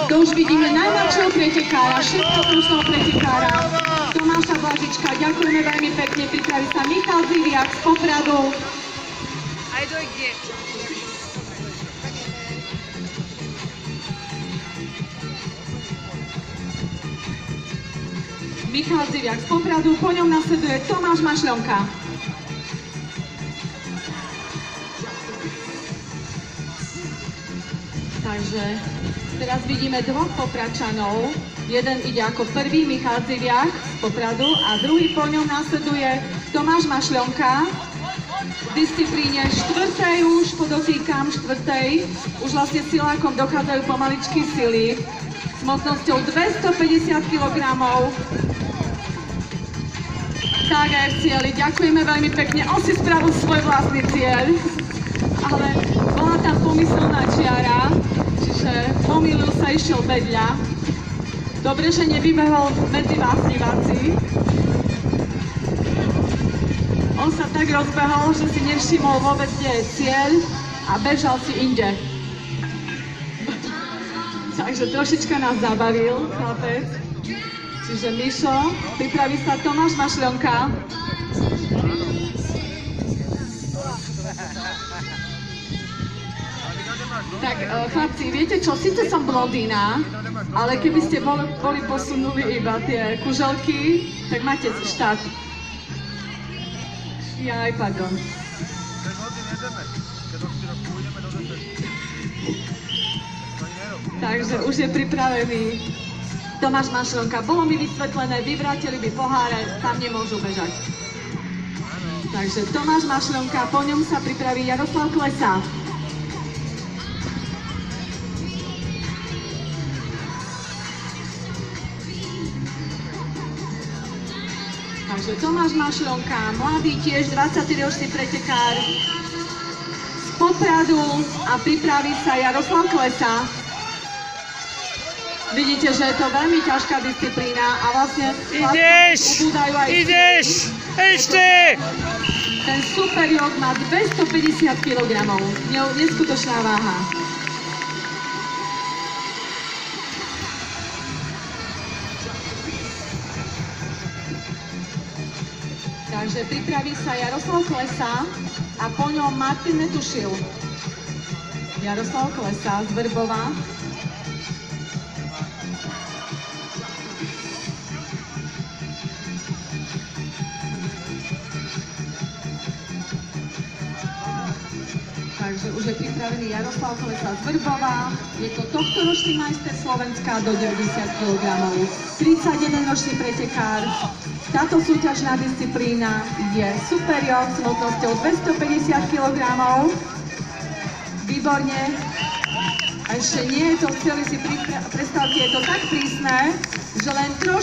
To už vidíme najmladšieho pretekára, šestkokružného pretekára Tomáša Blažička. Ďakujeme veľmi pekne. Pripraví sa Michal Ziviak z Popradu. Michal Ziviak z Popradu, po ňom nasleduje Tomáš Mašľonka. Takže teraz vidíme dvoch Popračanov. Jeden ide ako prvý, Michal Ziviak z Popradu, a druhý po ňom nasleduje Tomáš Mašľonka. V disciplíne štvrtej už, podotýkam štvrtej, už vlastne silákom dochádzajú pomaličky sily s mocnosťou 250 kg. Tak aj v cieli. Ďakujeme veľmi pekne. On si spravil svoj vlastný cieľ, ale bola tam pomyselná čiara, čiže pomýlil sa, išiel vedľa. Dobre, že nevybehol medzi vás diváci. On sa tak rozbehol, že si nevšimol vôbec, kde je cieľ a bežal si inde. Takže trošička nás zabavil chlapec. Čiže Mišo, pripraví sa Tomáš Mašľonka. Tak chlapci, viete čo, síce som blondína, ale keby ste boli posunuli iba tie kuželky, tak máte štart. Jaj, pardon. Takže už je pripravený Tomáš Mašľonka. Bolo mi vysvetlené, vyvrátili by poháre, tam nemôžu bežať. Takže Tomáš Mašľonka, po ňom sa pripraví Jaroslav Klesa. Takže Tomáš Mašľonka, mladý tiež 23-ročný pretekár z Popradu, a pripraví sa Jaroslav Klesa. Vidíte, že je to veľmi ťažká disciplína a vlastne ubúdajú aj ideš, ešte! Ten superior má 250 kg, neskutočná váha. Takže pripraví sa Jaroslav Klesa a po ňom Martin Netušil. Jaroslav Klesa z Vrbova. Takže už je pripravený Jaroslav Klesa z Vrbova. Je to tohtoročný majster Slovenska do 90 kg. 31-ročný pretekár. Táto súťažná disciplína je superior s hmotnosťou 250 kg. Výborne. A ešte nie je to, chceli si predstavte, je to tak prísne, že len trošku